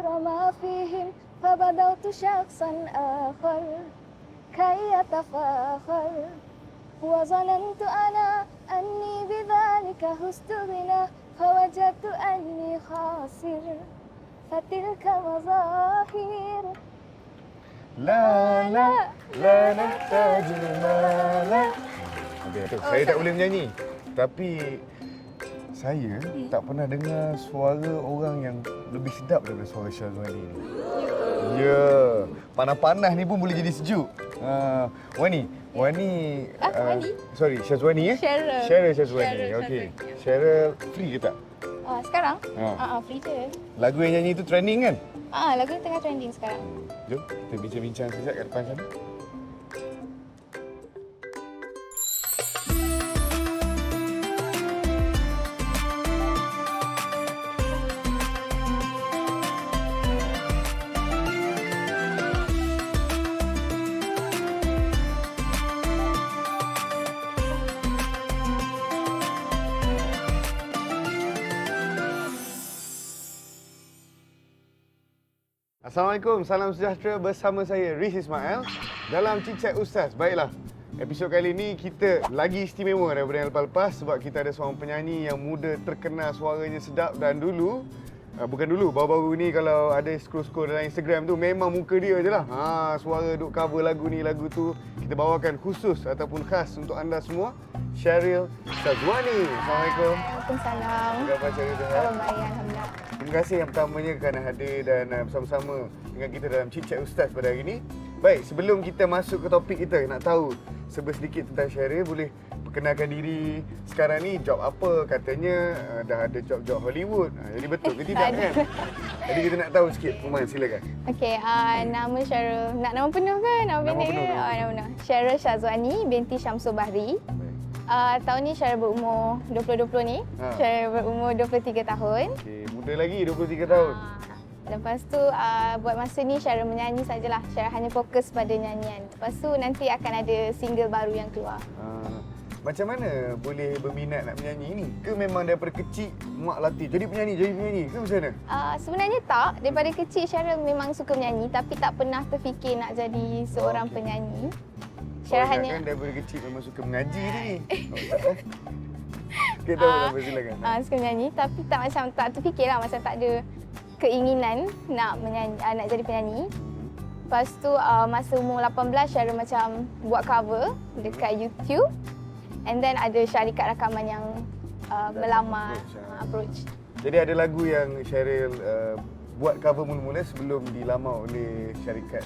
ظاهر ما فيهم فبدوت شخصا آخر كي أتفاخر وظننت أنا أني بذلك هزت غنى فوجدت أني خاسر فتلك مظاهر La nahtaj mala. Okey, saya tak boleh menyanyi. Tapi saya tak pernah dengar suara orang yang lebih sedap daripada suara Syazwani ni. Ya, panas-panas ni pun boleh jadi sejuk. Wani. Sorry, Syazwani Cheryl. Cheryl Syazwani. Okey. Cheryl free ke tak? Sekarang? Ha. Free je. Lagu yang nyanyi tu trending kan? Lagu ni tengah trending sekarang. Jom kita bincang-bincang sekejap kat depan sana. Assalamualaikum, salam sejahtera bersama saya Riz Ismail dalam Chit Chat Ustaz. Baiklah, episod kali ini kita lagi istimewa daripada yang lepas-lepas sebab kita ada seorang penyanyi yang muda, terkenal, suaranya sedap dan baru-baru ni kalau ada scroll-scroll dalam Instagram tu memang muka dia je lah. Suara duk cover lagu ni, lagu tu. Kita bawakan khusus ataupun khas untuk anda semua, Cheryl Syazwani. Assalamualaikum. Waalaikumsalam. Apa khabar Cheryl? Baik, Alhamdulillah. Terima kasih yang pertamanya kerana hadir dan bersama-sama dengan kita dalam Chit Chat Ustaz pada hari ini. Baik, sebelum kita masuk ke topik kita, nak tahu sedikit tentang Cheryl, boleh perkenalkan diri. Sekarang ni job apa? Katanya dah ada job-job Hollywood. Jadi betul ke tidak kan? Jadi kita nak tahu sikit. Puman, silakan. Okey, nama Cheryl. Nak nama penuh ke? Nama pendek ke? Nama penuh. Cheryl Syazwani binti Syamsul Bahri. Tahun ni Cheryl berumur 2020 ni. Cheryl berumur 23 tahun. Okey, muda lagi 23 tahun. Lepas tu buat masa ni Cheryl menyanyi sajalah. Cheryl hanya fokus pada nyanyian. Lepas tu nanti akan ada single baru yang keluar. Macam mana boleh berminat nak menyanyi ni? Ke memang daripada kecil mak latih jadi penyanyi ke macam mana? Sebenarnya tak. Daripada kecil Cheryl memang suka menyanyi tapi tak pernah terfikir nak jadi seorang penyanyi. Cheryl hanya kan daripada kecil memang suka mengaji ni. Kita tahu apa, silakan. Suka menyanyi tapi tak terfikirlah, macam tak ada keinginan nak menyanyi, nak jadi penyanyi. Lepas tu masa umur 18 Cheryl macam buat cover dekat YouTube. And then ada syarikat rakaman yang melamar, approach. Jadi ada lagu yang Cheryl buat cover mula-mula sebelum dilamar oleh syarikat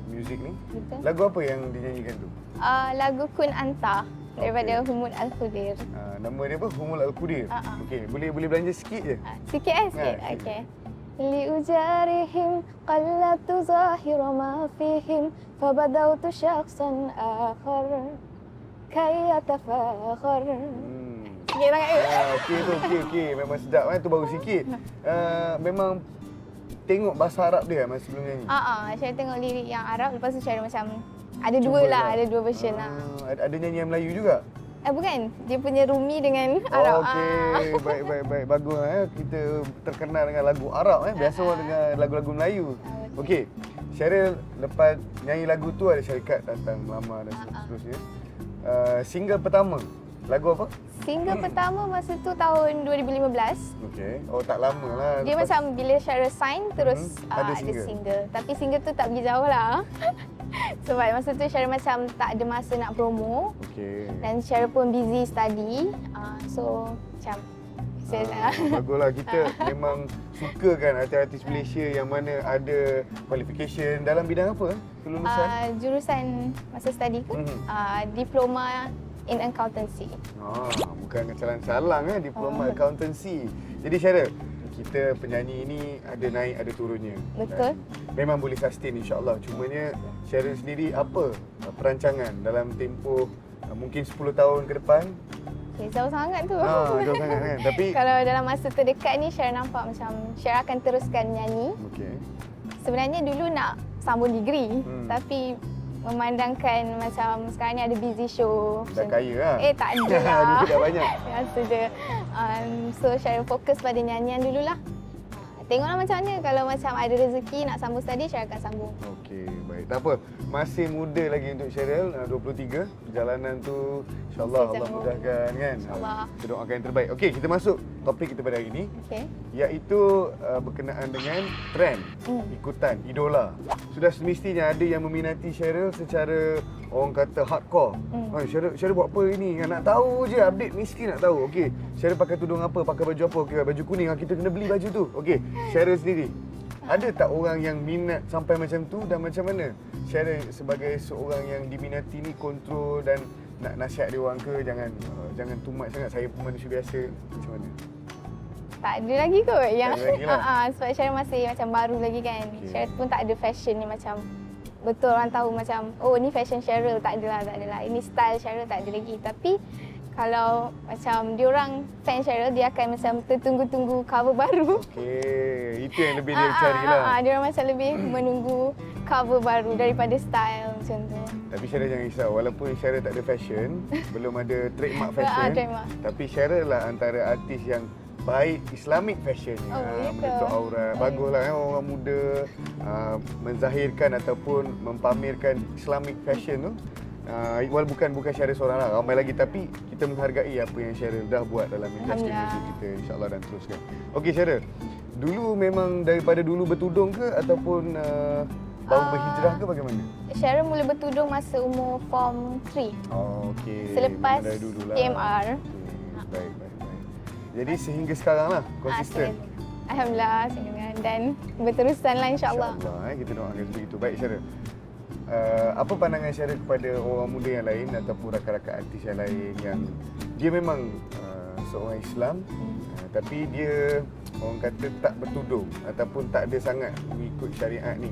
muzik ni. Betul. Lagu apa yang dinyanyikan tu? Lagu Kun Anta daripada Humul Al-Khudir. Nama dia apa? Humul Al-Khudir. Okey, boleh belanja sikit je? Sikit sikit. Okey. لأجارهم قلت ظاهر ما فيهم فبدوت شخصا آخر كي أتفاخر. Sikit sangat ke? Okey. Memang sedap kan? Tu baru sikit. Memang tengok bahasa Arab dia masa sebelum nyanyi? Saya tengok lirik yang Arab, lepas tu saya macam ada dua lah, ada dua version lah. Ada nyanyi yang Melayu juga? Bukan, dia punya Rumi dengan Arab. Okey, baik. Bagus kita terkenal dengan lagu Arab biasa orang dengan lagu-lagu Melayu. Okey, Cheryl lepas nyanyi lagu tu ada syarikat datang melamar dan seterusnya. Single pertama, lagu apa? Single pertama masa tu tahun 2015. Okey. Oh, tak lama lah. Dia macam bila Cheryl sign terus ada single. Tapi single tu tak pergi jauh lah. Sebab masa tu Cheryl macam tak ada masa nak promo. Okey. Dan Cheryl pun busy study. So macam baguslah, kita memang suka kan artis-artis Malaysia yang mana ada qualification dalam bidang apa? Kelulusan? Jurusan masa study tu diploma in accountancy. Bukan calang-calang diploma accountancy. Jadi Cheryl, kita penyanyi ini ada naik ada turunnya. Betul. Memang boleh sustain insya-Allah. Cumanya Cheryl sendiri apa perancangan dalam tempoh mungkin 10 tahun ke depan? Jauh sangat tu. Jauh sangat kan. Tapi kalau dalam masa terdekat ni Cheryl nampak macam Cheryl akan teruskan menyanyi. Okey. Sebenarnya dulu nak sambung degree, tapi memandangkan macam sekarang ni ada busy show. Dah kaya lah. Tak ada lah. Duit dah banyak. Biasa je. So Cheryl fokus pada nyanyian dululah. Tengoklah macam mana. Kalau macam ada rezeki nak sambung study, Cheryl akan sambung. Okey, baik. Tak apa. Masih muda lagi untuk Cheryl, 23. Perjalanan tu insya-Allah Allah Sejauh. mudahkan kan. InsyaAllah. Kita doakan yang terbaik. Okey, kita masuk topik kita pada hari ini. Okey. Iaitu berkenaan dengan trend, ikutan, idola. Sudah semestinya ada yang meminati Cheryl secara orang kata hardcore. Cheryl buat apa ini? Nak tahu je, update mesti nak tahu. Okey, Cheryl pakai tudung apa, pakai baju apa? Okey, baju kuning, kita kena beli baju tu. Okey, Cheryl sendiri. Ada tak orang yang minat sampai macam tu dan macam mana Cheryl sebagai seorang yang diminati ni kontrol dan nak nasihat dia orang ke jangan too much sangat, saya pun manusia biasa, macam mana? Tak ada lagi kot yang Tak ada lagi lah. sebab Cheryl masih macam baru lagi kan. Okey. Cheryl pun tak ada fashion ni macam betul orang tahu macam oh ni fashion Cheryl, tak adalah. Ini style Cheryl, tak ada lagi. Tapi kalau macam diorang fan Cheryl, dia akan macam tertunggu-tunggu cover baru. Okey, itu yang lebih dia carilah. Diorang macam lebih menunggu cover baru daripada style macam tu. Tapi Cheryl jangan risau, walaupun Cheryl tak ada fashion, belum ada trademark fashion, trademark. tapi Cheryl lah antara artis yang baik Islamic fashionnya. Oh, ya ke? Menutup aurat. Baguslah kan orang muda menzahirkan ataupun mempamerkan Islamic fashion tu. Bukan Cheryl seorang lah, ramai lagi, tapi kita menghargai apa yang Cheryl dah buat dalam industri muzik kita, insya-Allah, dan teruskan. Okey Cheryl, dulu memang daripada dulu bertudung ke ataupun baru berhijrah ke bagaimana? Cheryl mula bertudung masa umur form 3. Oh, okey. Selepas Dari dululah. PMR. Okey, baik. Jadi sehingga sekarang lah konsisten. Alhamdulillah, dan berterusan lah insya-Allah. InsyaAllah, kita doakan begitu. Baik Cheryl. Apa pandangan Cheryl kepada orang muda yang lain ataupun rakan-rakan artis yang lain yang dia memang seorang Islam tapi dia orang kata tak bertudung ataupun tak ada sangat mengikut syariat ni.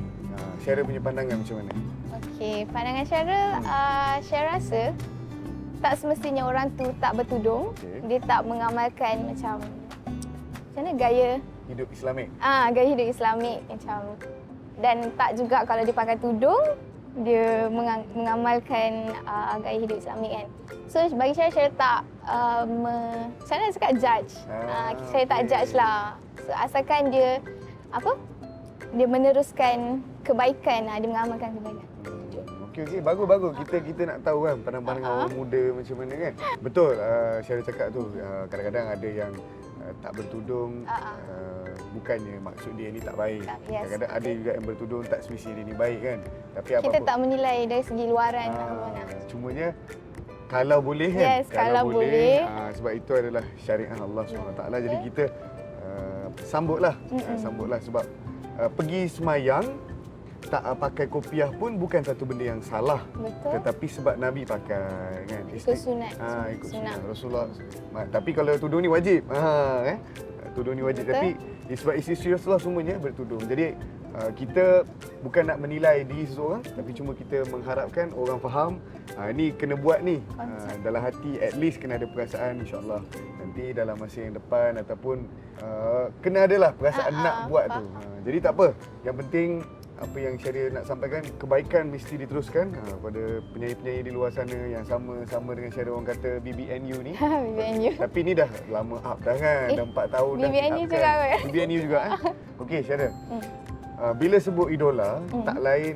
Cheryl punya pandangan macam mana? Okey, pandangan Cheryl, Cheryl rasa tak semestinya orang tu tak bertudung. Okey. Dia tak mengamalkan macam mana gaya Hidup Islamik. gaya hidup Islamik macam, dan tak juga kalau dia pakai tudung dia mengamalkan gaya hidup Islamik kan. So bagi saya tak macam mana cakap judge. Saya tak okey. judge lah. So, asalkan dia dia meneruskan kebaikan, dia mengamalkan kebaikan. Okey, bagus. Kita nak tahu kan pandang-pandangan orang muda macam mana kan. Betul, Cheryl cakap tu, kadang-kadang ada yang tak bertudung, bukannya maksud dia ni tak baik. Yes, Kadang-kadang ada juga yang bertudung tak semestinya dia ni baik kan. Tapi Kita apa-apa. tak menilai dari segi luaran. Cumanya kalau boleh kan. Yes, kalau boleh. Sebab itu adalah syariat Allah SWT. Jadi kita sambutlah. Sambutlah sebab pergi semayang tak pakai kopiah pun bukan satu benda yang salah. Betul. Tetapi sebab Nabi pakai kan. Ikut sunat. Ikut sunat Rasulullah. Tapi kalau tudung ni wajib. Tudung ni wajib. Betul. Tapi sebab isteri Rasulullah semuanya bertudung. Jadi kita bukan nak menilai diri seseorang, tapi cuma kita mengharapkan orang faham ni kena buat ni. Dalam hati at least kena ada perasaan, insya-Allah. Nanti dalam masa yang depan ataupun kena adalah perasaan nak buat tu. Jadi tak apa. Yang penting apa yang Cheryl nak sampaikan, kebaikan mesti diteruskan pada penyanyi-penyanyi di luar sana yang sama dengan Cheryl, orang kata BBNU ni. BBNU. Tapi ni dah lama up dah kan, dah 4 tahun dah BBNU up juga kan. kot. BBNU juga Okey Cheryl. Bila sebut idola,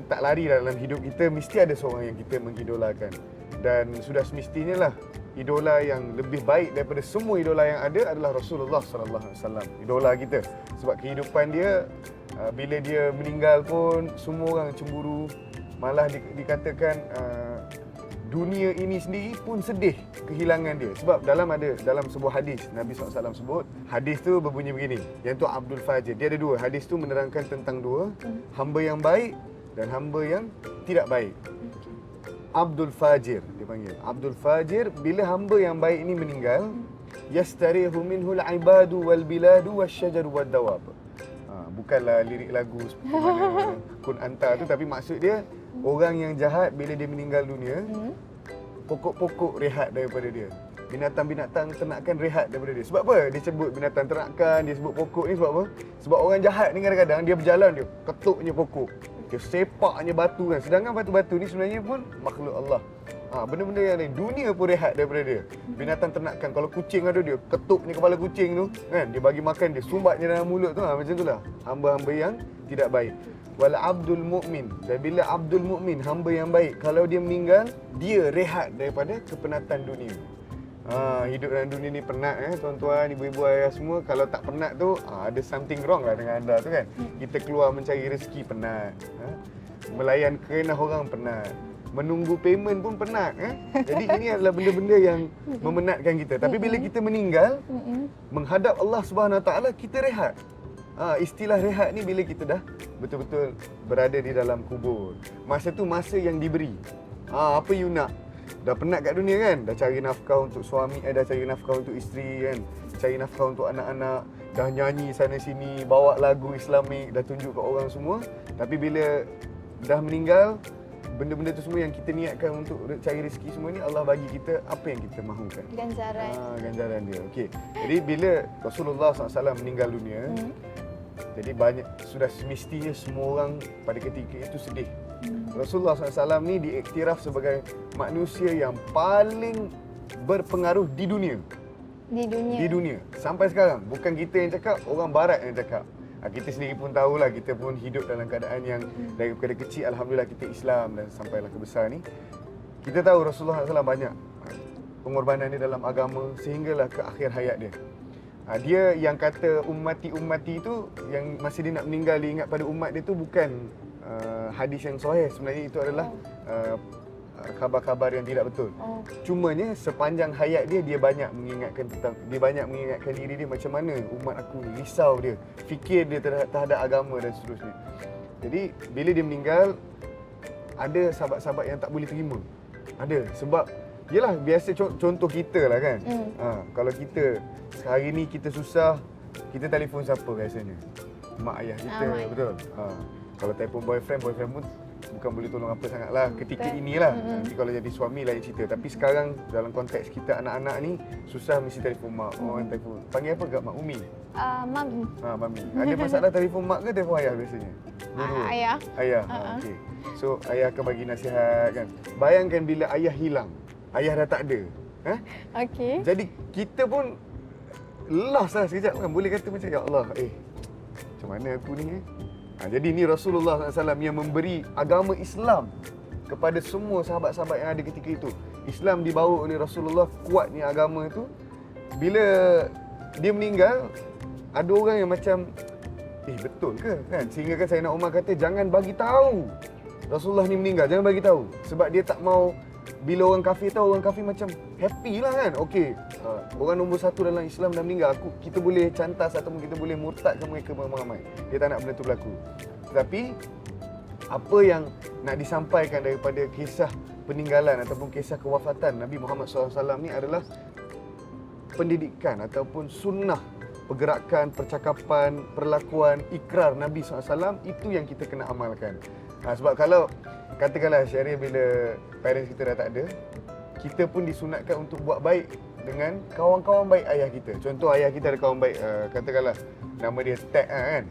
tak lari dalam hidup kita mesti ada seorang yang kita mengidolakan. Dan sudah semestinya lah idola yang lebih baik daripada semua idola yang ada adalah Rasulullah sallallahu alaihi wasallam. Idola kita. Sebab kehidupan dia bila dia meninggal pun semua orang cemburu. Malah dikatakan dunia ini sendiri pun sedih kehilangan dia. Sebab dalam sebuah hadis Nabi SAW sebut, hadis tu berbunyi begini. Yang tu Abdul Fajir. Dia ada dua. Hadis tu menerangkan tentang dua, hamba yang baik dan hamba yang tidak baik. Abdul Fajir dia panggil. Abdul Fajir, bila hamba yang baik ini meninggal, yastarihu minhul ibadu wal biladu wasyajaru wad dawab. Bukanlah lirik lagu seperti mana Kun Anta tu, tapi maksud dia orang yang jahat bila dia meninggal dunia, pokok-pokok rehat daripada dia. Binatang-binatang ternakan rehat daripada dia. Sebab apa dia sebut binatang ternakan, dia sebut pokok ni sebab apa? Sebab orang jahat ni kadang-kadang dia berjalan, dia ketuknya pokok, dia sepaknya batu kan. Sedangkan batu-batu ni sebenarnya pun makhluk Allah. Benda-benda yang lain. Dunia pun rehat daripada dia. Binatang ternakan, kalau kucing ada dia ketuk ni kepala kucing tu kan, dia bagi makan, dia sumbatnya dalam mulut tu, macam itulah hamba-hamba yang tidak baik. Wal abdul mukmin, dan bila abdul mukmin, hamba yang baik, kalau dia meninggal, dia rehat daripada kepenatan dunia. Hidup dalam dunia ni penat tuan-tuan, ibu-ibu, ayah semua. Kalau tak penat tu, ada something wrong lah dengan anda tu kan. Kita keluar mencari rezeki penat. Melayan kerenah orang penat. Menunggu payment pun penat. Jadi ini adalah benda-benda yang memenatkan kita. Tapi bila kita meninggal, menghadap Allah Subhanahu Wa Taala, kita rehat. Istilah rehat ni bila kita dah betul-betul berada di dalam kubur. Masa tu masa yang diberi. Apa you nak? Dah penat kat dunia kan? Dah cari nafkah untuk suami, dah cari nafkah untuk isteri kan? Cari nafkah untuk anak-anak, dah nyanyi sana sini, bawa lagu Islamik, dah tunjuk kat orang semua. Tapi bila dah meninggal, benda-benda tu semua yang kita niatkan untuk cari rezeki semua ni, Allah bagi kita apa yang kita mahukan. Ganjaran. Ganjaran dia. Okey. Jadi bila Rasulullah SAW meninggal dunia, jadi banyak, sudah semestinya semua orang pada ketika itu sedih. Rasulullah SAW ni diiktiraf sebagai manusia yang paling berpengaruh di dunia. Di dunia. Sampai sekarang. Bukan kita yang cakap, orang barat yang cakap. Kita sendiri pun tahulah, kita pun hidup dalam keadaan yang daripada kecil, Alhamdulillah kita Islam dan sampailah ke besar ni. Kita tahu Rasulullah SAW banyak pengorbanan dia dalam agama sehinggalah ke akhir hayat dia. Dia yang kata ummati tu, yang masa dia nak meninggal dia ingat pada umat dia tu, bukan hadis yang sahih. Sebenarnya itu adalah khabar-khabar yang tidak betul. Cumanya sepanjang hayat dia, dia banyak mengingatkan diri dia macam mana umat aku ni, risau dia, fikir dia terhadap agama dan seterusnya. Jadi bila dia meninggal, ada sahabat-sahabat yang tak boleh terima. Ada, sebab yelah biasa contoh kita lah kan. Kalau kita hari ni kita susah, kita telefon siapa biasanya? Mak ayah kita, betul. Kalau telefon boyfriend pun bukan boleh tolong apa sangatlah ketika inilah. Nanti kalau jadi suami lain cerita. Tapi sekarang dalam konteks kita anak-anak ni, susah mesti telefon mak. Orang telefon, panggil apa kat mak? Umi? Mami. Mami. Ada masalah telefon mak ke telefon ayah biasanya? Ayah. Ayah. Okey. So ayah akan bagi nasihat kan. Bayangkan bila ayah hilang, ayah dah tak ada. Okey. Jadi kita pun lost lah sekejap kan. Boleh kata macam, ya Allah, macam mana aku ni? Jadi ni Rasulullah SAW yang memberi agama Islam kepada semua sahabat-sahabat yang ada ketika itu. Islam dibawa oleh Rasulullah, kuatnya agama itu. Bila dia meninggal, ada orang yang macam, betul ke kan? Sehingga kan Sayyidina Umar kata, jangan bagi tahu Rasulullah ni meninggal, jangan bagi tahu. Sebab dia tak mau bila orang kafir tahu, orang kafir macam happy lah kan. Okey, orang nombor satu dalam Islam dah meninggal, kita boleh cantas ataupun kita boleh murtadkan mereka ramai-ramai. Dia tak nak benda tu berlaku. Tetapi apa yang nak disampaikan daripada kisah peninggalan ataupun kisah kewafatan Nabi Muhammad SAW ni adalah pendidikan ataupun sunnah pergerakan, percakapan, perlakuan, ikrar Nabi SAW. Itu yang kita kena amalkan. Sebab kalau katakanlah Syahrir, bila parents kita dah tak ada, kita pun disunatkan untuk buat baik dengan kawan-kawan baik ayah kita. Contoh ayah kita ada kawan baik, katakanlah nama dia Tag kan.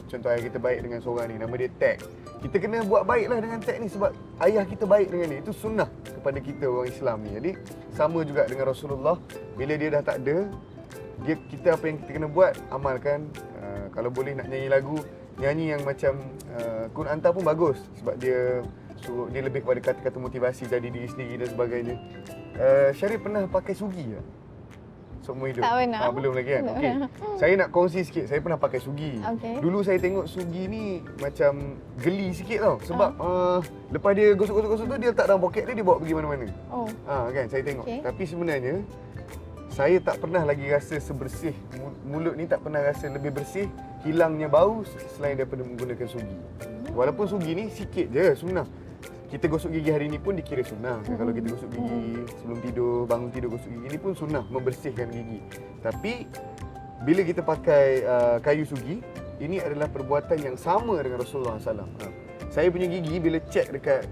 Contoh ayah kita baik dengan seorang ni, nama dia Tag. Kita kena buat baiklah dengan Tag ni sebab ayah kita baik dengan dia. Itu sunnah kepada kita orang Islam ni. Jadi sama juga dengan Rasulullah, bila dia dah tak ada, kita apa yang kita kena buat, amalkan. Kalau boleh nak nyanyi lagu, nyanyi yang macam Kun Anta pun bagus sebab dia suruh, dia lebih kepada kata-kata motivasi, jadi diri sendiri dan sebagainya. Syarif pernah pakai sugi tak? Seumur hidup? Tak pernah. Belum lagi kan? Okey. Saya nak kongsi sikit, saya pernah pakai sugi. Dulu saya tengok sugi ni macam geli sikit tau. Sebab lepas dia gosok-gosok tu, dia letak dalam poket dia bawa pergi mana-mana. Kan, saya tengok. Tapi sebenarnya, saya tak pernah lagi rasa sebersih, mulut ni tak pernah rasa lebih bersih, hilangnya bau selain daripada menggunakan sugi. Walaupun sugi ni sikit je sunnah. Kita gosok gigi hari ni pun dikira sunnah. Kalau kita gosok gigi sebelum tidur, bangun tidur gosok gigi ni pun sunnah, membersihkan gigi. Tapi bila kita pakai kayu sugi, ini adalah perbuatan yang sama dengan Rasulullah SAW. Saya punya gigi bila cek dekat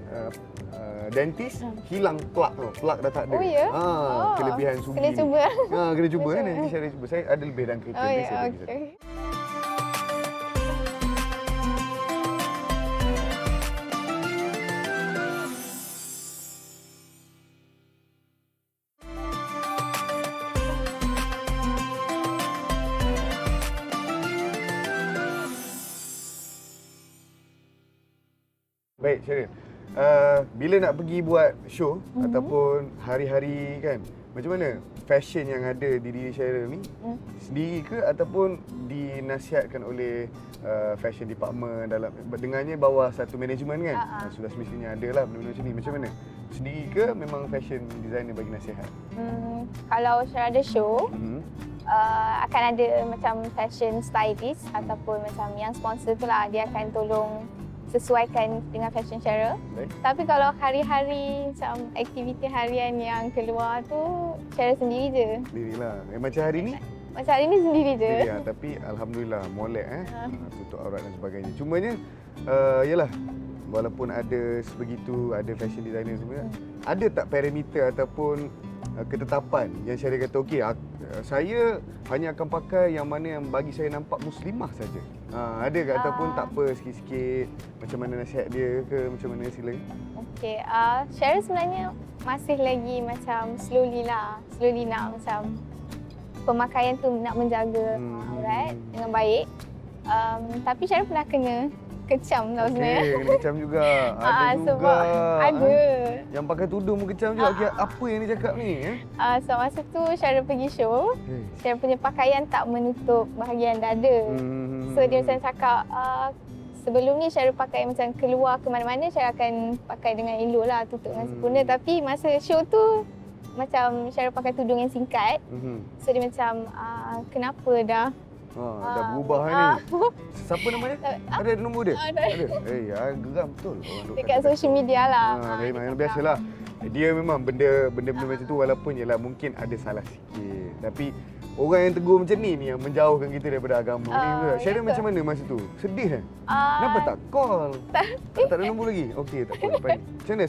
dentist, hilang plak tu. Plak dah tak ada. Kelebihan sugi. Kena cuba. Kena cuba kan, nanti saya cuba. Saya ada lebih dalam kereta. Baik, Cheryl. Bila nak pergi buat show ataupun hari-hari kan, macam mana fashion yang ada di diri Cheryl ni sendiri ke ataupun dinasihatkan oleh fashion department dalam dengarnya bawah satu manajemen kan? Sudah semestinya ada lah benda-benda macam ni. Macam mana? Sendiri ke memang fashion designer bagi nasihat? Kalau Syara ada show, akan ada macam fashion stylist ataupun macam yang sponsor tu lah, dia akan tolong sesuaikan dengan fashion Syara. Tapi kalau hari-hari macam aktiviti harian yang keluar tu, Syara sendiri je. Sendirilah. Macam hari ni? Macam hari ni sendiri je. Sendiri lah. Tapi Alhamdulillah molek tutup aurat dan sebagainya. Cumanya, yalah, walaupun ada sebegitu, ada fashion designer semua, ada tak parameter ataupun ketetapan yang Syara kata okey, saya hanya akan pakai yang mana yang bagi saya nampak muslimah saja. Ada ke ataupun tak apa, sikit-sikit macam mana nasihat dia ke macam mana, sila? Okey, Syara sebenarnya masih lagi macam slowly nak macam pemakaian tu nak menjaga aurat dengan baik. Tapi Syara pernah kena kecam tau sebenarnya. Okey, kena kecam juga. Ada juga. Sebab ada. Yang pakai tudung pun kecam juga. Okey, apa yang dia cakap ni? So masa tu Syara pergi show, Syara punya pakaian tak menutup bahagian dada. So dia macam cakap, sebelum ni Syara pakai macam keluar ke mana-mana, Syara akan pakai dengan elok lah, tutup dengan sempurna. Tapi masa show tu, macam Syara pakai tudung yang singkat. So dia macam, kenapa dah? Dah berubah ni. Siapa namanya? Ada nombor dia? Ada. Geram betul. Dekat social media lah. Memang biasalah. Dia memang benda-benda macam tu walaupun jelah mungkin ada salah sikit. Tapi orang yang tegur macam ni yang menjauhkan kita daripada agama ni. Syara macam mana masa tu? Sedih kan? Kenapa tak call? Tak ada nombor lagi? Okey, tak apa. Lepas ni. Macam mana?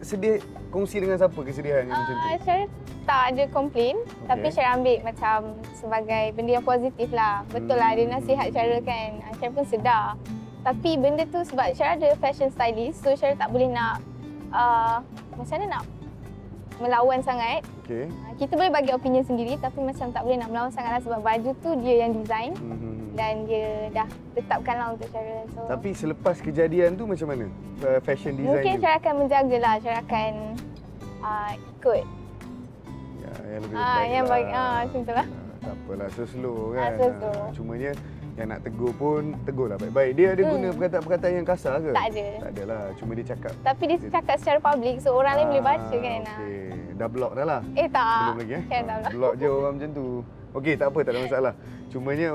Sedih kongsi dengan siapa kesedihan yang macam tu? Syara tak ada komplain. Tapi Syara ambil macam sebagai benda yang positif lah. Betul lah, dia nasihat Syara kan. Syara pun sedar. Tapi benda tu sebab Syara ada fashion stylist. So Syara tak boleh nak macam mana nak melawan sangat. Kita boleh bagi opinion sendiri tapi macam tak boleh nak melawan sangat lah sebab baju tu dia yang design dan dia dah tetapkan lah untuk Syara. So, tapi selepas kejadian tu macam mana fashion design mungkin Syara akan menjaga lah. Syara akan ikut yang lebih baik yang lah. baik, macam tu lah. Tak apalah, slow kan. Slow. Cumanya yang nak tegur pun tegurlah baik-baik. Dia ada guna perkataan-perkataan yang kasar ke? Tak ada. Tak adalah, cuma dia cakap. Tapi dia cakap secara public so orang lain boleh baca kan. Okey, dah block dah lah? Tak. Belum lagi Syara tak block. Block je orang macam tu. Okey, tak apa, tak ada masalah. Cumanya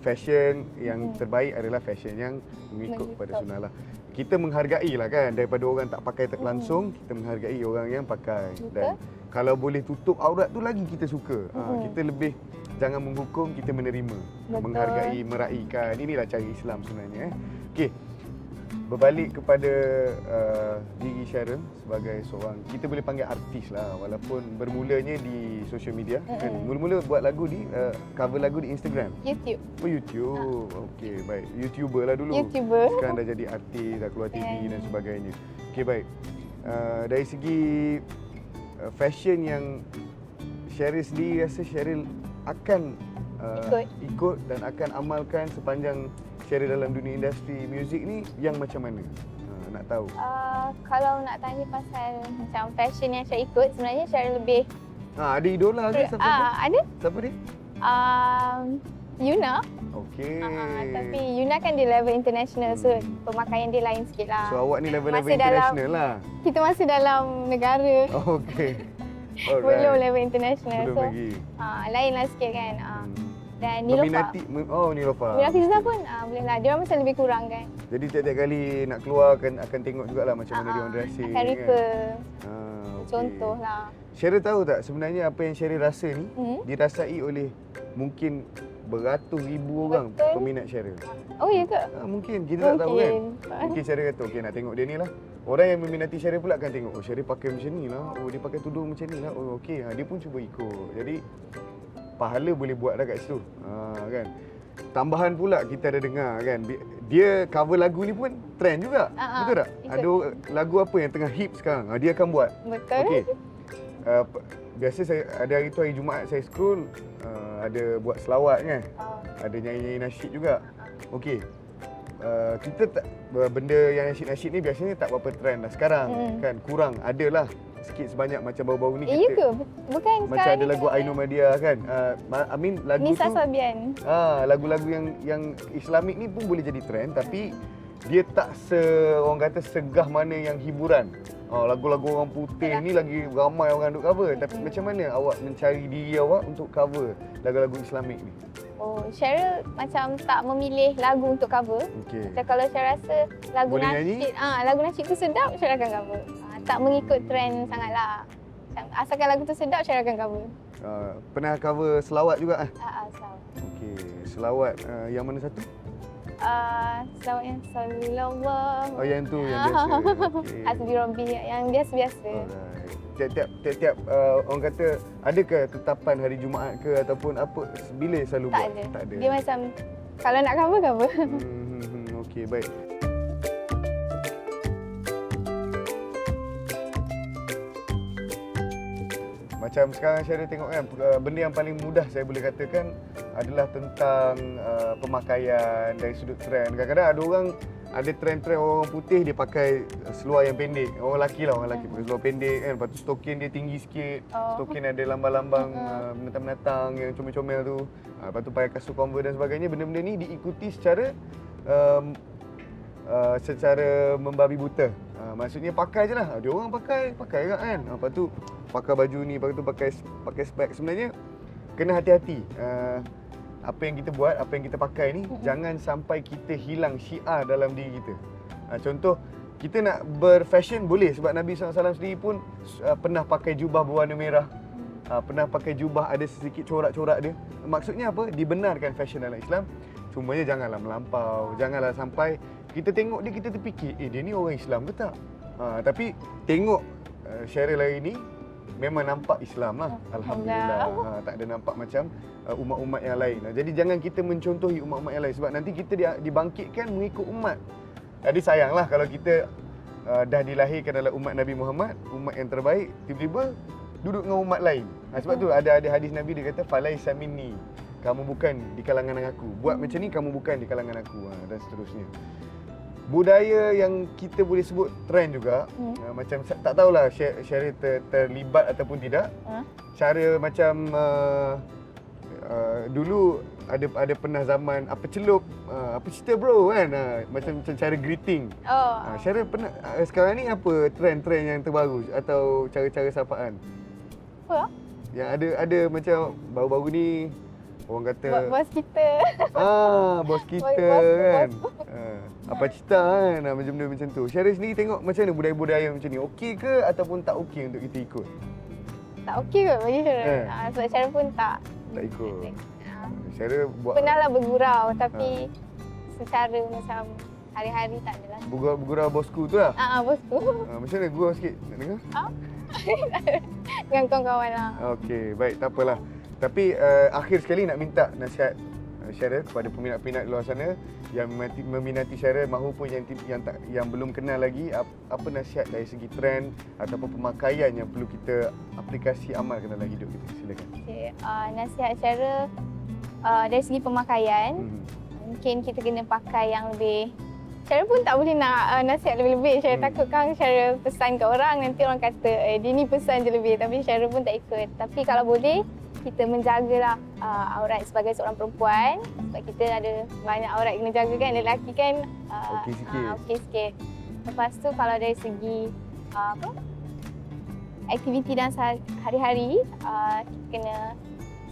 fashion yang terbaik adalah fashion yang mengikut kepada sunnah lah. Kita menghargai lah kan, daripada orang tak pakai langsung, kita menghargai orang yang pakai. Dan kalau boleh tutup aurat tu lagi kita suka. Kita lebih jangan menghukum, kita menerima. Menghargai, meraihkan. Inilah cara Islam sebenarnya. Okey. Berbalik kepada diri Syara sebagai seorang, kita boleh panggil artis lah walaupun bermulanya di social media. Kan? Mula-mula buat lagu di cover lagu di Instagram. YouTube. Oh, YouTube. Okey, baik. YouTuber lah dulu. YouTuber. Sekarang dah jadi artis, dah keluar TV dan sebagainya. Okey, baik. Dari segi fashion yang Syara sendiri rasa Syara akan ikut dan akan amalkan sepanjang Syara dalam dunia industri muzik ni yang macam mana? Nak tahu. Kalau nak tanya pasal macam fashion yang Syara ikut, sebenarnya Syara lebih ada idola ke siapa? Ada. Siapa dia? Yuna. Okey. Tapi Yuna kan dia level international, so pemakaian dia lain sikit lah. So awak ni level-level international lah. Kita masih dalam negara. Okey. Belum level international. Belum lagi. Lain lah sikit kan. Dan Nilofa. Nilofa. Mira Filzah pun boleh lah. Dia orang macam lebih kurang kan. Jadi tiap-tiap kali nak keluar akan tengok jugalah macam mana dia orang dressing. Akan refer. Okay. Contoh lah. Syara tahu tak sebenarnya apa yang Syara rasa ni dirasai oleh mungkin beratus ribu orang peminat Syara. Oh ya ke? Mungkin kita tak tahu kan. Mungkin Syara kata okey nak tengok dia ni lah. Orang yang meminati Syara pula akan tengok, oh Syara pakai macam ni lah. Oh dia pakai tudung macam ni lah. Oh okey, dia pun cuba ikut. Jadi pahala boleh buat dah kat situ. Kan. Tambahan pula kita ada dengar kan, dia cover lagu ni pun trend juga. Betul tak? Ada lagu apa yang tengah hip sekarang, dia akan buat. Betul. Okey. Biasa saya ada hari tu hari Jumaat saya scroll ada buat selawat kan. Ada nyanyi-nyanyi nasyid juga. Okey. kita tak, benda yang nasyid-nasyid ni biasanya tak berapa trend dah sekarang kan, kurang, adalah sikit sebanyak macam baru-baru ni Ya kita ke? Bukan macam sekarang ada ni lagu kan? Ainu Madia kan. I mean lagu Nisa tu Sabian. lagu-lagu yang Islamik ni pun boleh jadi trend, tapi dia tak orang kata segah mana yang hiburan. Lagu-lagu orang putih ni lagi ramai orang duk cover. Tapi macam mana awak mencari diri awak untuk cover lagu-lagu Islamik ni? Cheryl macam tak memilih lagu untuk cover. Okey. Macam kalau Cheryl rasa lagu Boleh nyanyi? nasyid, lagu nasyid tu sedap, Cheryl akan cover. Tak mengikut trend sangatlah. Macam asalkan lagu tu sedap, Cheryl akan cover. Pernah cover selawat juga? Selawat. Okey, selawat yang mana satu? Selawat yang sallallahu. Yang tu yang biasa. Okey. Hasbi Rabbi yang biasa-biasa. Alright. Tiap-tiap orang kata, adakah tetapan hari Jumaat ke ataupun apa, bila selalu Tak buat? ada. Tak ada. Dia macam kalau nak cover, cover. Okey, baik. Macam sekarang saya tengok kan, benda yang paling mudah saya boleh katakan adalah tentang pemakaian dari sudut trend. Kadang-kadang ada orang, ada trend-trend orang putih dia pakai seluar yang pendek. Orang lelaki pakai seluar pendek kan. Lepas tu stokin dia tinggi sikit. Stokin ada lambang-lambang binatang-binatang yang comel-comel tu. Lepas tu pakai kasut Converse dan sebagainya. Benda-benda ni diikuti secara membabi buta. Maksudnya pakai je lah. Dia orang pakai juga kan. Lepas tu pakai baju ni, lepas tu pakai spek. Sebenarnya kena hati-hati. Apa yang kita buat, apa yang kita pakai ni, jangan sampai kita hilang syiar dalam diri kita. Contoh, kita nak berfashion boleh sebab Nabi SAW sendiri pun pernah pakai jubah berwarna merah. Pernah pakai jubah ada sedikit corak-corak dia. Maksudnya apa? Dibenarkan fashion dalam Islam. Cumanya janganlah melampau. Janganlah sampai kita tengok dia, kita terfikir, dia ni orang Islam ke tak? Tapi tengok Cheryl hari ni memang nampak Islam lah. Alhamdulillah. Tak ada nampak macam umat-umat yang lain. Jadi jangan kita mencontohi umat-umat yang lain sebab nanti kita dibangkitkan mengikut umat. Jadi sayanglah kalau kita dah dilahirkan dalam umat Nabi Muhammad, umat yang terbaik, tiba-tiba duduk dengan umat lain. Sebab tu ada hadis Nabi, dia kata falaisa minni. Kamu bukan di kalangan aku. Buat macam ni kamu bukan di kalangan aku, dan seterusnya. Budaya yang kita boleh sebut trend juga, macam tak tahulah Cheryl terlibat ataupun tidak. Cara macam dulu ada pernah zaman apa celup, apa cerita bro kan, macam cara greeting. Cheryl pernah, sekarang ni apa trend-trend yang terbaru atau cara-cara sapaan? Apa? Yang ada macam baru-baru ni orang kata Bos kita. Bos kita kan. Apa cerita kan, macam tu. Cheryl sendiri tengok macam mana budaya-budaya macam ni, okey ke ataupun tak okey untuk kita ikut? Tak okey kot bagi Cheryl. Sebab Cheryl pun tak ikut. Cheryl buat pernahlah bergurau tapi secara macam hari-hari tak adalah. Bergurau bosku tu lah? Bosku. Macam mana gurau sikit? Nak dengar? Dengan kawan-kawan lah. Okey, baik, tak apalah. Tapi akhir sekali nak minta nasihat Cheryl kepada peminat-peminat di luar sana yang meminati Cheryl mahupun yang belum kenal lagi, apa nasihat dari segi trend ataupun pemakaian yang perlu kita aplikasi amalkan dalam hidup kita? Silakan. Nasihat Cheryl dari segi pemakaian, mungkin kita kena pakai yang lebih. Cheryl pun tak boleh nak nasihat lebih-lebih. Cheryl takut kan Cheryl pesan ke orang, nanti orang kata dia ni pesan je lebih, tapi Cheryl pun tak ikut. Tapi kalau boleh, kita menjagalah aurat sebagai seorang perempuan, sebab kita ada banyak aurat kena jaga kan. Lelaki kan okey sikit. Lepas tu kalau dari segi aktiviti dan hari-hari, kita kena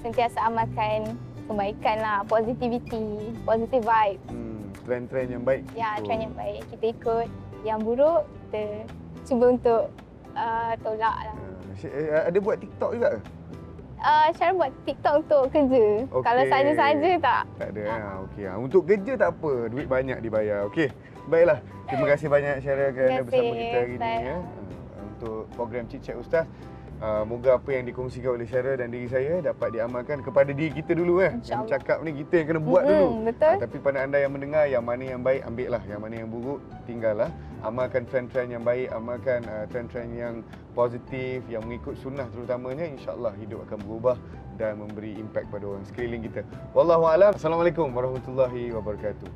sentiasa amalkan kebaikan lah, positivity, positive vibe. Trend-trend yang baik. Ya, trend yang baik kita ikut. Yang buruk kita cuba untuk tolak lah. Ada buat TikTok juga ke? Cara buat TikTok untuk kerja. Okay. Kalau saja-saja tak. Tak ada. Okey. Untuk kerja tak apa, duit banyak dibayar. Okey. Baiklah. Terima kasih banyak Cheryl kerana bersama kita hari ini ya. Untuk program Chit Chat Ustaz. Moga apa yang dikongsikan oleh Cheryl dan diri saya dapat diamalkan kepada diri kita dulu kan. Yang cakap ni kita yang kena buat dulu. Betul. Tapi pada anda yang mendengar, yang mana yang baik ambil lah, yang mana yang buruk tinggallah. Amalkan trend-trend yang baik, amalkan trend-trend yang positif, yang mengikut sunnah terutamanya, insya-Allah hidup akan berubah dan memberi impak pada orang sekeliling kita. Wallahu a'lam. Assalamualaikum warahmatullahi wabarakatuh.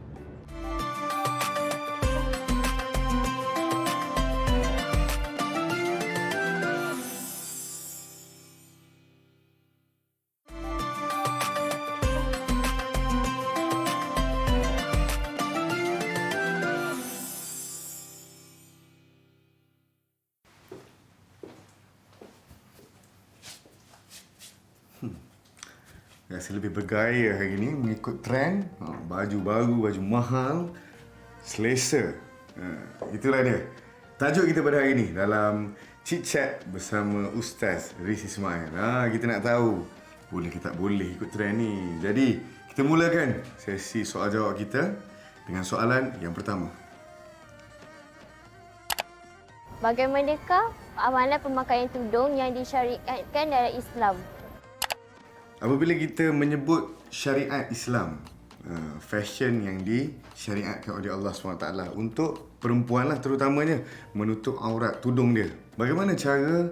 Rasa lebih bergaya hari ni, mengikut trend. Baju baru, baju mahal, selesa. Itulah dia. Tajuk kita pada hari ni dalam Chit Chat bersama Ustaz Riz Ismail. Kita nak tahu, boleh ke tak boleh ikut trend ni. Jadi, kita mulakan sesi soal jawab kita dengan soalan yang pertama. Bagaimanakah amalan pemakaian tudung yang disyariatkan dalam Islam? Apabila kita menyebut syariat Islam, fashion yang disyariatkan oleh Allah SWT untuk perempuan lah terutamanya, menutup aurat tudung dia. Bagaimana cara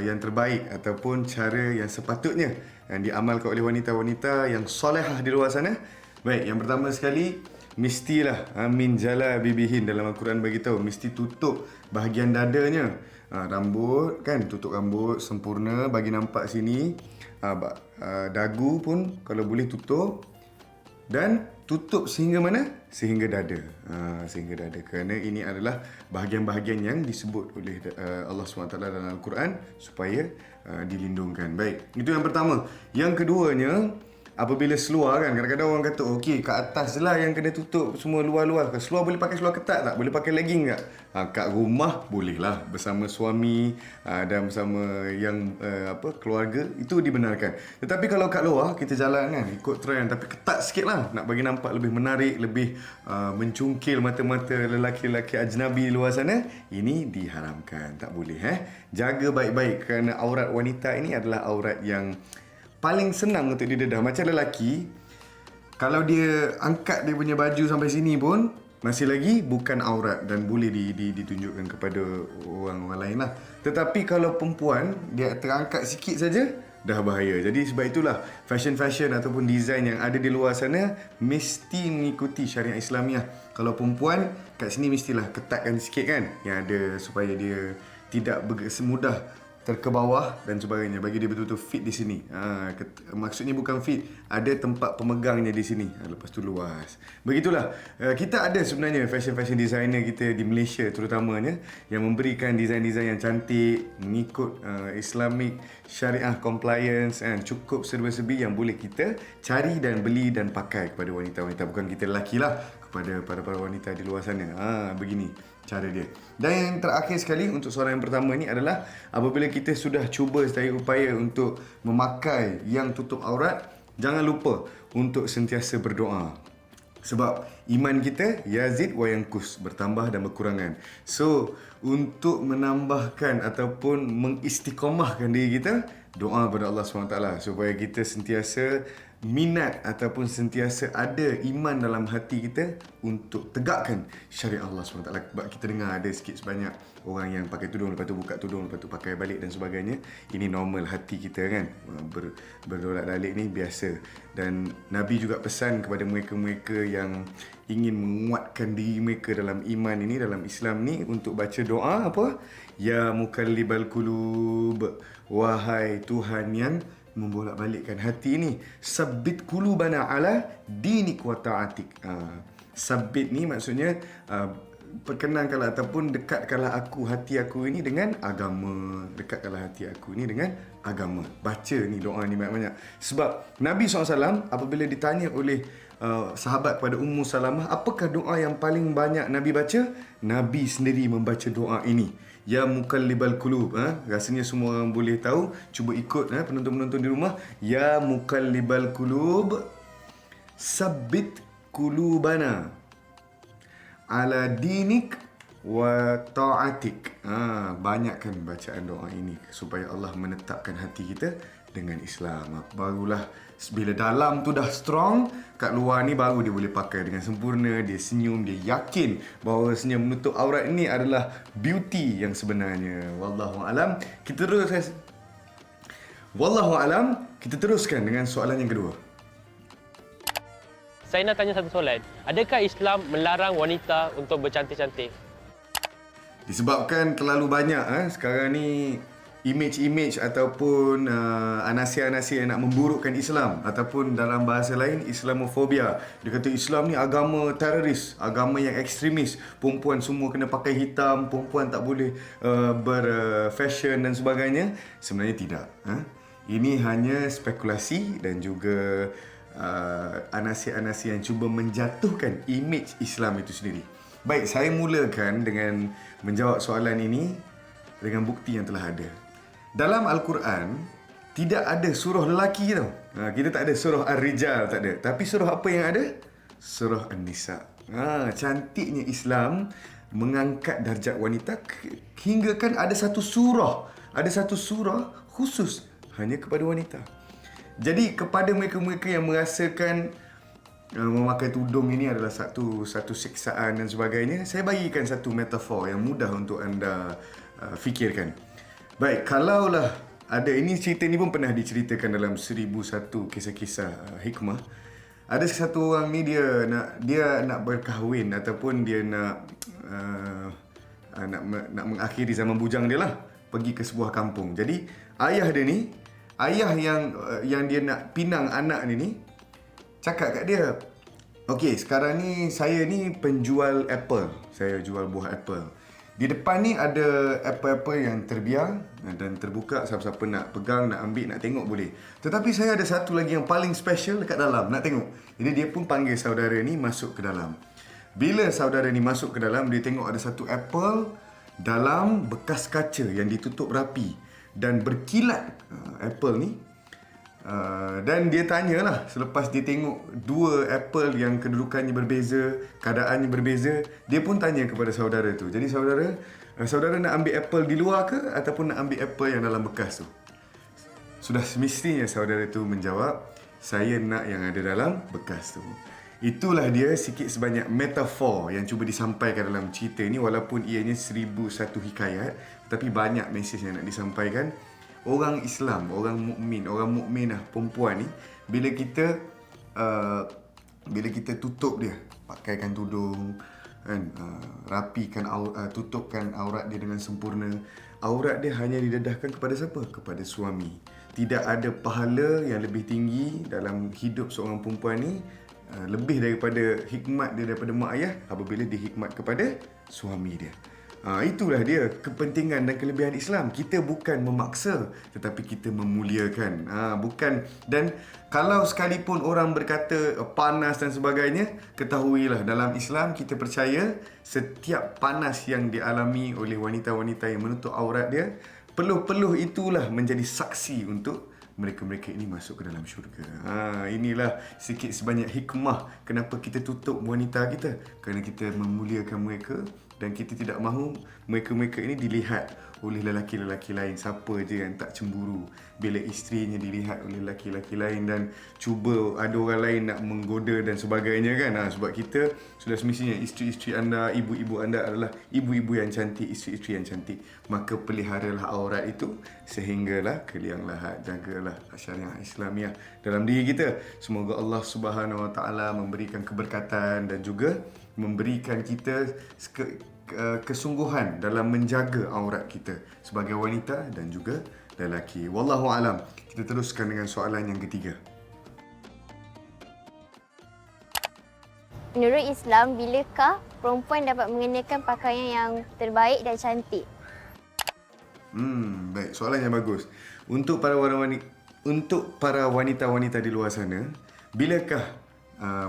yang terbaik ataupun cara yang sepatutnya yang diamalkan oleh wanita-wanita yang solehah di luar sana? Baik, yang pertama sekali, mestilah min jala bibihin, dalam Al-Quran beritahu mesti tutup bahagian dadanya. Rambut kan, tutup rambut sempurna bagi nampak sini. Dagu pun kalau boleh tutup, dan tutup sehingga mana? Sehingga dada. Sehingga dada. Kerana ini adalah bahagian-bahagian yang disebut oleh Allah SWT dalam Al-Quran supaya dilindungkan. Baik, itu yang pertama. Yang keduanya, apabila seluar kan, kadang-kadang orang kata okey, kat atas je lah yang kena tutup, semua luar-luar. Seluar boleh pakai seluar ketat tak? Boleh pakai legging tak? Kat rumah bolehlah, bersama suami dan bersama yang keluarga, itu dibenarkan. Tetapi kalau kat luar, kita jalan kan, ikut trend, tapi ketat sikit lah, nak bagi nampak lebih menarik, lebih mencungkil mata-mata lelaki-lelaki ajnabi di luar sana, ini diharamkan, tak boleh. Jaga baik-baik, kerana aurat wanita ini adalah aurat yang paling senang untuk didedah. Macam lelaki, kalau dia angkat dia punya baju sampai sini pun masih lagi bukan aurat dan boleh ditunjukkan kepada orang lain lah. Tetapi kalau perempuan, dia terangkat sikit saja, dah bahaya. Jadi sebab itulah fashion ataupun design yang ada di luar sana mesti mengikuti syariat Islamiah. Kalau perempuan, kat sini mestilah ketatkan sikit kan, yang ada supaya dia tidak semudah terkebawah dan sebagainya, bagi dia betul-betul fit di sini. Maksudnya bukan fit, ada tempat pemegangnya di sini. Lepas tu luas. Begitulah. Kita ada sebenarnya fashion designer kita di Malaysia terutamanya yang memberikan design-design yang cantik, mengikut Islamic Syariah Compliance, cukup serba-serbi yang boleh kita cari dan beli dan pakai kepada wanita-wanita. Bukan kita lelaki lah, kepada para wanita di luar sana. Begini cara dia. Dan yang terakhir sekali untuk soalan yang pertama ni adalah, apabila kita sudah cuba sedaya upaya untuk memakai yang tutup aurat, jangan lupa untuk sentiasa berdoa. Sebab iman kita yazid wa yankus, bertambah dan berkurangan. So, untuk menambahkan ataupun mengistiqamahkan diri kita, doa kepada Allah SWT supaya kita sentiasa minat ataupun sentiasa ada iman dalam hati kita untuk tegakkan syariat Allah SWT. Sebab kita dengar ada sikit sebanyak orang yang pakai tudung, lepas tu buka tudung, lepas tu pakai balik dan sebagainya. Ini normal hati kita kan, berdolak-dalik ni biasa. Dan Nabi juga pesan kepada mereka-mereka yang ingin menguatkan diri mereka dalam iman ini, dalam Islam ni, untuk baca doa apa? Ya mukallibal qulub, wahai Tuhan yang membolak-balikkan hati ini, sabbit qulubana ala dinik wa ta'atik. Sabbit ni maksudnya perkenankanlah ataupun dekatkanlah hati aku ini dengan agama. Dekatkanlah hati aku ini dengan agama. Baca ni doa ni banyak-banyak. Sebab Nabi SAW apabila ditanya oleh sahabat kepada Ummu Salamah, apakah doa yang paling banyak Nabi baca? Nabi sendiri membaca doa ini. Ya mukallibal qulub. Rasanya semua orang boleh tahu. Cuba ikut penonton-penonton di rumah. Ya mukallibal qulub, sabbit qulubana ala dinik wa ta'atik. Banyakkan bacaan doa ini supaya Allah menetapkan hati kita dengan Islam. Barulah bila dalam tu dah strong, kat luar ni baru dia boleh pakai dengan sempurna. Dia senyum, dia yakin bahawa senyum menutup aurat ini adalah beauty yang sebenarnya. Wallahu alam. Kita teruskan dengan soalan yang kedua. Saya nak tanya satu soalan. Adakah Islam melarang wanita untuk bercantik-cantik? Disebabkan terlalu banyak sekarang ni image-image ataupun anasi-anasi yang nak memburukkan Islam, ataupun dalam bahasa lain Islamofobia. Dia kata Islam ni agama teroris, agama yang ekstremis. Perempuan semua kena pakai hitam, perempuan tak boleh berfashion dan sebagainya. Sebenarnya tidak. Ini hanya spekulasi dan juga anasi-anasi yang cuba menjatuhkan imej Islam itu sendiri. Baik, saya mulakan dengan menjawab soalan ini dengan bukti yang telah ada. Dalam Al-Quran, tidak ada surah lelaki tau. Kita tak ada surah Ar-Rijal, tak ada. Tapi surah apa yang ada? Surah An-Nisa. Cantiknya Islam mengangkat darjat wanita hingga kan ada satu surah khusus hanya kepada wanita. Jadi kepada mereka-mereka yang merasakan memakai tudung ini adalah satu siksaan dan sebagainya, saya bagikan satu metafor yang mudah untuk anda fikirkan. Baik, kalaulah ada, ini cerita ni pun pernah diceritakan dalam 1001 kisah-kisah hikmah. Ada satu orang ni dia nak berkahwin ataupun dia nak mengakhiri zaman bujang dia lah, pergi ke sebuah kampung. Jadi ayah yang dia nak pinang anak ni cakap kat dia, okey, sekarang ni saya ni penjual apple. Saya jual buah apple. Di depan ni ada apple-apple yang terbiar dan terbuka. Siapa-siapa nak pegang, nak ambil, nak tengok boleh. Tetapi saya ada satu lagi yang paling special dekat dalam, nak tengok. Jadi dia pun panggil saudara ni masuk ke dalam. Bila saudara ni masuk ke dalam, dia tengok ada satu apple dalam bekas kaca yang ditutup rapi dan berkilat apple ni. Dan dia tanyalah, selepas dia tengok dua apple yang kedudukannya berbeza, keadaannya berbeza, dia pun tanya kepada saudara tu. Jadi saudara nak ambil apple di luar ke ataupun nak ambil apple yang dalam bekas tu? Sudah semestinya saudara tu menjawab, saya nak yang ada dalam bekas tu. Itulah dia sikit sebanyak metafor yang cuba disampaikan dalam cerita ni, walaupun ianya 1001 hikayat, tapi banyak mesej yang nak disampaikan. Orang Islam, orang mukminah perempuan ni, bila kita tutup dia, pakaikan tudung kan, rapikan tutupkan aurat dia dengan sempurna, aurat dia hanya didedahkan kepada siapa? Kepada suami. Tidak ada pahala yang lebih tinggi dalam hidup seorang perempuan ni, lebih daripada hikmat dia daripada mak ayah apabila dihikmat kepada suami dia. Itulah dia kepentingan dan kelebihan Islam. Kita bukan memaksa, tetapi kita memuliakan. Bukan. Dan kalau sekalipun orang berkata panas dan sebagainya, ketahuilah dalam Islam kita percaya setiap panas yang dialami oleh wanita-wanita yang menutup aurat dia, peluh-peluh itulah menjadi saksi untuk mereka-mereka ini masuk ke dalam syurga. Inilah sikit sebanyak hikmah kenapa kita tutup wanita kita. Kerana kita memuliakan mereka dan kita tidak mahu mereka-mereka ini dilihat oleh lelaki-lelaki lain. Siapa je yang tak cemburu bila isterinya dilihat oleh lelaki-lelaki lain dan cuba ada orang lain nak menggoda dan sebagainya kan. Sebab kita sudah semestinya isteri-isteri anda, ibu-ibu anda adalah ibu-ibu yang cantik, isteri-isteri yang cantik. Maka peliharalah aurat itu sehinggalah kalian lahat, jagalah syariah Islamiah dalam diri kita. Semoga Allah Subhanahu Wa Taala memberikan keberkatan dan juga memberikan kita kesungguhan dalam menjaga aurat kita sebagai wanita dan juga lelaki. Wallahu alam. Kita teruskan dengan soalan yang ketiga. Menurut Islam, bilakah perempuan dapat mengenakan pakaian yang terbaik dan cantik? Baik, soalan yang bagus. Untuk para wanita-wanita di luar sana, bilakah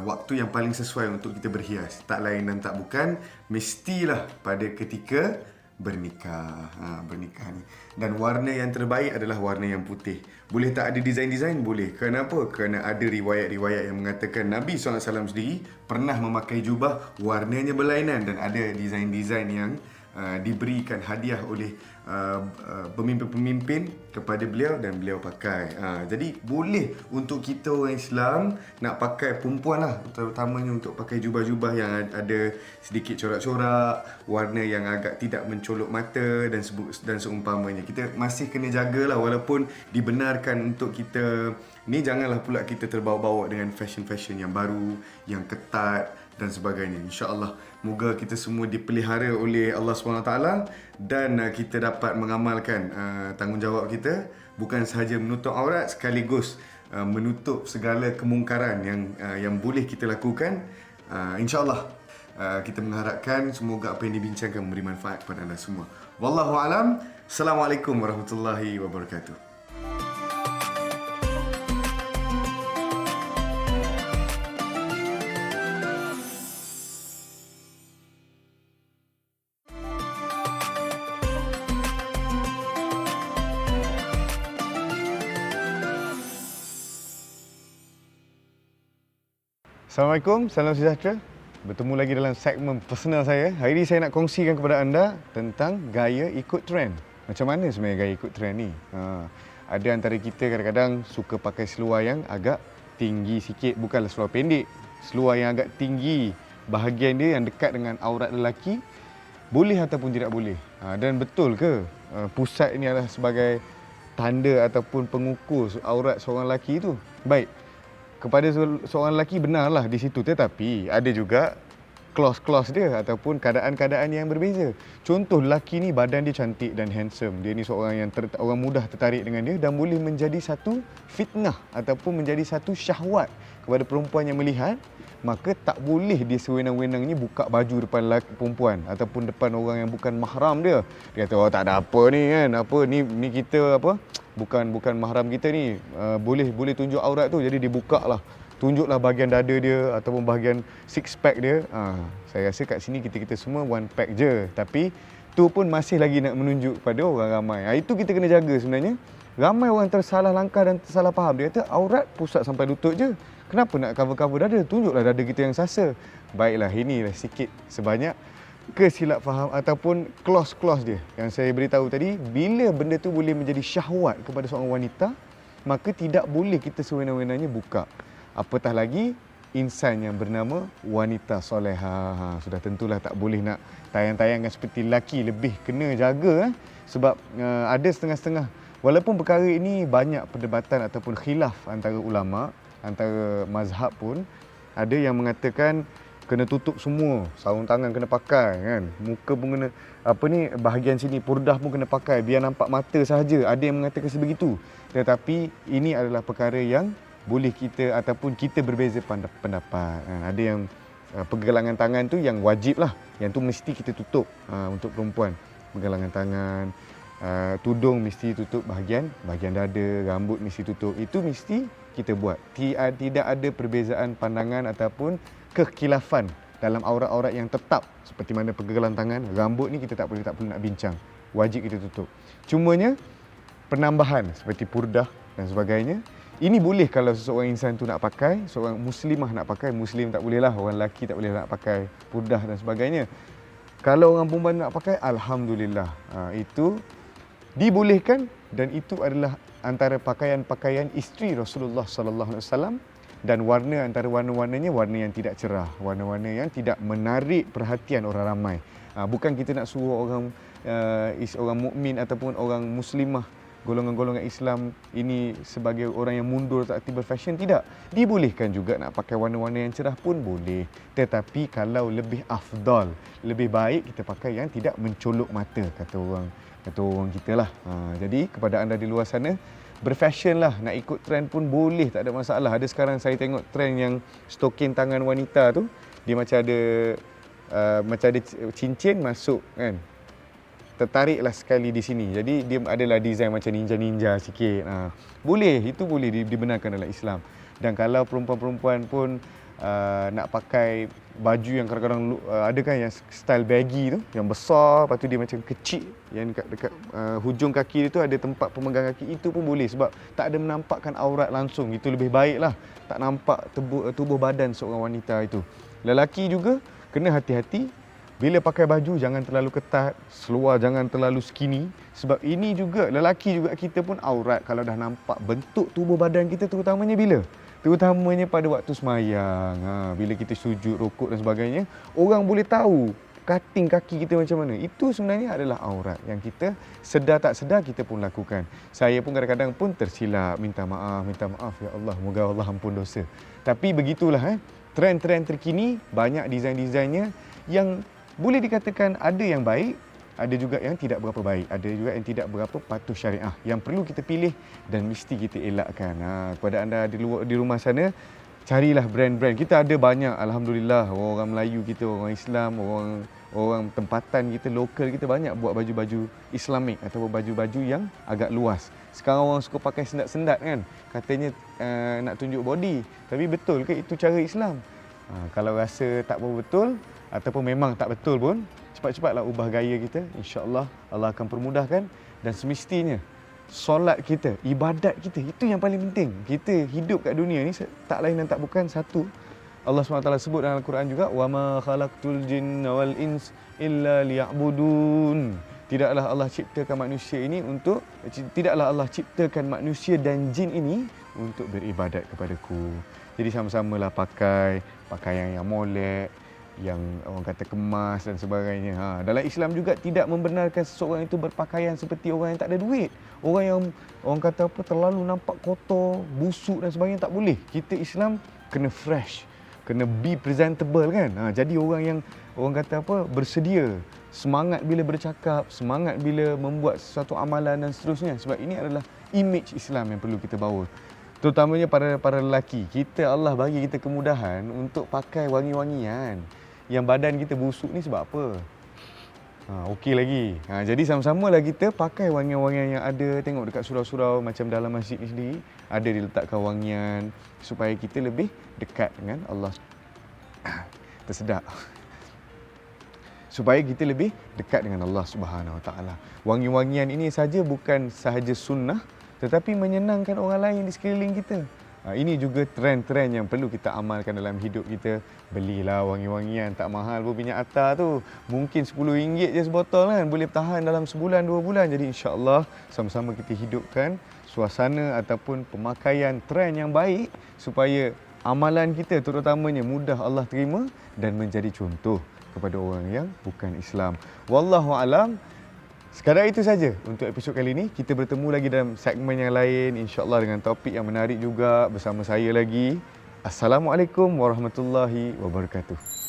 waktu yang paling sesuai untuk kita berhias? Tak lain dan tak bukan, mestilah pada ketika bernikah. Bernikah ni. Dan warna yang terbaik adalah warna yang putih. Boleh tak ada desain-desain? Boleh. Kenapa? Kerana ada riwayat-riwayat yang mengatakan Nabi SAW sendiri pernah memakai jubah warnanya berlainan dan ada desain-desain yang diberikan hadiah oleh pemimpin-pemimpin kepada beliau dan beliau pakai. Jadi boleh untuk kita orang Islam nak pakai, perempuan lah terutamanya, untuk pakai jubah-jubah yang ada sedikit corak-corak, warna yang agak tidak mencolok mata dan seumpamanya. Kita masih kena jagalah, walaupun dibenarkan untuk kita ni, janganlah pula kita terbawa-bawa dengan fashion-fashion yang baru, yang ketat dan sebagainya. InsyaAllah, moga kita semua dipelihara oleh Allah SWT dan kita dapat mengamalkan tanggungjawab kita, bukan sahaja menutup aurat, sekaligus menutup segala kemungkaran yang boleh kita lakukan. InsyaAllah, kita mengharapkan semoga apa yang dibincangkan memberi manfaat kepada anda semua. Wallahu alam. Assalamualaikum warahmatullahi wabarakatuh. Assalamualaikum, salam sejahtera. Bertemu lagi dalam segmen personal saya. Hari ini saya nak kongsikan kepada anda tentang gaya ikut trend. Macam mana sebenarnya gaya ikut trend ni? Ada antara kita kadang-kadang suka pakai seluar yang agak tinggi sikit. Bukanlah seluar pendek. Seluar yang agak tinggi. Bahagian dia yang dekat dengan aurat lelaki. Boleh ataupun tidak boleh. Dan betul ke pusat ini adalah sebagai tanda ataupun pengukur aurat seorang lelaki itu? Baik. Kepada seorang lelaki benarlah di situ, tetapi ada juga clause-clause dia ataupun keadaan-keadaan yang berbeza. Contoh lelaki ni badan dia cantik dan handsome. Dia ni seorang yang orang mudah tertarik dengan dia dan boleh menjadi satu fitnah ataupun menjadi satu syahwat kepada perempuan yang melihat. Maka tak boleh dia sewenang-wenangnya buka baju depan lelaki perempuan ataupun depan orang yang bukan mahram dia. Dia kata, oh tak ada apa ni kan, apa ni kita apa, bukan mahram kita ni, boleh tunjuk aurat tu, jadi dibuka lah. Tunjuklah bahagian dada dia ataupun bahagian six pack dia. Saya rasa kat sini kita semua one pack je. Tapi tu pun masih lagi nak menunjuk pada orang ramai. Itu kita kena jaga sebenarnya. Ramai orang tersalah langkah dan tersalah faham. Dia kata aurat pusat sampai lutut je. Kenapa nak cover-cover dada? Tunjuklah dada kita yang sasa. Baiklah, inilah sikit sebanyak kesilap faham ataupun clause-clause dia yang saya beritahu tadi. Bila benda tu boleh menjadi syahwat kepada seorang wanita, maka tidak boleh kita sewenang-wenangnya buka. Apatah lagi insan yang bernama wanita soleha. Sudah tentulah tak boleh nak tayang-tayangkan seperti lelaki. Lebih kena jaga sebab ada setengah-setengah. Walaupun perkara ini banyak perdebatan ataupun khilaf antara ulama, antara mazhab pun, ada yang mengatakan kena tutup semua, sarung tangan kena pakai kan, muka pun kena bahagian sini purdah pun kena pakai biar nampak mata sahaja. Ada yang mengatakan sebegitu. Tetapi ini adalah perkara yang boleh kita ataupun kita berbeza pendapat. Ada yang pergelangan tangan tu yang wajib lah, yang tu mesti kita tutup untuk perempuan. Pergelangan tangan, tudung mesti tutup bahagian dada, rambut mesti tutup. Itu mesti kita buat. Tidak ada perbezaan pandangan ataupun kekhilafan dalam aurat-aurat yang tetap seperti mana pergelangan tangan, rambut ni kita tak perlu nak bincang. Wajib kita tutup. Cumanya penambahan seperti purdah dan sebagainya, ini boleh kalau seseorang insan tu nak pakai, seorang muslimah nak pakai, muslim tak boleh lah, orang lelaki tak boleh nak pakai purdah dan sebagainya. Kalau orang perempuan nak pakai, alhamdulillah. Itu dibolehkan dan itu adalah antara pakaian-pakaian isteri Rasulullah sallallahu alaihi wasallam, dan warna antara warna-warnanya warna yang tidak cerah, warna-warna yang tidak menarik perhatian orang ramai. Bukan kita nak suruh orang mukmin ataupun orang muslimah, golongan-golongan Islam ini sebagai orang yang mundur tak aktif berfashion, tidak. Dibolehkan juga nak pakai warna-warna yang cerah pun boleh. Tetapi kalau lebih afdal, lebih baik kita pakai yang tidak mencolok mata, kata orang kita lah. Jadi kepada anda di luar sana, berfashion lah, nak ikut trend pun boleh, tak ada masalah. Ada sekarang saya tengok trend yang stokin tangan wanita tu, dia macam ada cincin masuk kan, tertariklah sekali di sini. Jadi dia adalah design macam ninja-ninja sikit. Boleh, itu boleh dibenarkan dalam Islam. Dan kalau perempuan-perempuan pun nak pakai baju yang kadang-kadang ada kan yang style baggy tu, yang besar, lepas tu dia macam kecil, yang dekat hujung kaki dia tu ada tempat pemegang kaki, itu pun boleh sebab tak ada menampakkan aurat langsung. Itu lebih baik lah, tak nampak tubuh badan seorang wanita itu. Lelaki juga kena hati-hati. Bila pakai baju jangan terlalu ketat, seluar jangan terlalu skinny, sebab ini juga lelaki juga kita pun aurat kalau dah nampak bentuk tubuh badan kita, terutamanya pada waktu semayang, bila kita sujud, rukuk dan sebagainya, orang boleh tahu cutting kaki kita macam mana. Itu sebenarnya adalah aurat yang kita sedar tak sedar kita pun lakukan. Saya pun kadang-kadang pun tersilap, minta maaf ya Allah, moga Allah ampun dosa. Tapi begitulah trend-trend terkini, banyak desain-desainnya yang boleh dikatakan ada yang baik, ada juga yang tidak berapa baik, ada juga yang tidak berapa patuh syariah, yang perlu kita pilih dan mesti kita elakkan. Kepada anda di rumah sana, carilah brand-brand. Kita ada banyak, alhamdulillah, orang Melayu kita, orang Islam, orang tempatan kita, lokal kita banyak buat baju-baju Islamik atau baju-baju yang agak luas. Sekarang orang suka pakai sendat-sendat kan, katanya nak tunjuk body. Tapi betul ke itu cara Islam? Kalau rasa tak betul ataupun memang tak betul pun, cepat-cepatlah ubah gaya kita. InsyaAllah Allah akan permudahkan. Dan semestinya solat kita, ibadat kita, itu yang paling penting. Kita hidup kat dunia ni tak lain dan tak bukan satu, Allah SWT sebut dalam Al-Quran juga, wa ma khalaqtul jinna wal ins illa liya'budun. Tidaklah Allah ciptakan manusia dan jin ini untuk beribadat kepadaku. Jadi sama-samalah pakai pakaian yang molek, yang orang kata kemas dan sebagainya. Dalam Islam juga tidak membenarkan seseorang itu berpakaian seperti orang yang tak ada duit. Orang yang orang kata apa terlalu nampak kotor, busuk dan sebagainya tak boleh. Kita Islam kena fresh, kena be presentable kan. Jadi orang yang orang kata apa bersedia, semangat bila bercakap, semangat bila membuat sesuatu amalan dan seterusnya. Sebab ini adalah image Islam yang perlu kita bawa. Terutamanya para lelaki. Allah bagi kita kemudahan untuk pakai wangi-wangian. Yang badan kita busuk ni sebab apa? Okey lagi. Jadi sama-samalah kita pakai wangian-wangian yang ada. Tengok dekat surau-surau macam dalam masjid ni sendiri, ada diletakkan wangian supaya kita lebih dekat dengan Allah. Tersedak. Supaya kita lebih dekat dengan Allah Subhanahu Wa Taala. Wangi-wangian ini saja bukan sahaja sunnah, tetapi menyenangkan orang lain di sekeliling kita. Ini juga trend-trend yang perlu kita amalkan dalam hidup kita. Belilah wangi-wangian, tak mahal pun minyak atar tu. Mungkin RM10 je sebotol kan, boleh tahan dalam sebulan, 2 bulan. Jadi insya-Allah sama-sama kita hidupkan suasana ataupun pemakaian trend yang baik supaya amalan kita terutamanya mudah Allah terima dan menjadi contoh kepada orang yang bukan Islam. Wallahu alam. Sekadar itu saja untuk episod kali ini. Kita bertemu lagi dalam segmen yang lain, insya-Allah dengan topik yang menarik juga bersama saya lagi. Assalamualaikum warahmatullahi wabarakatuh.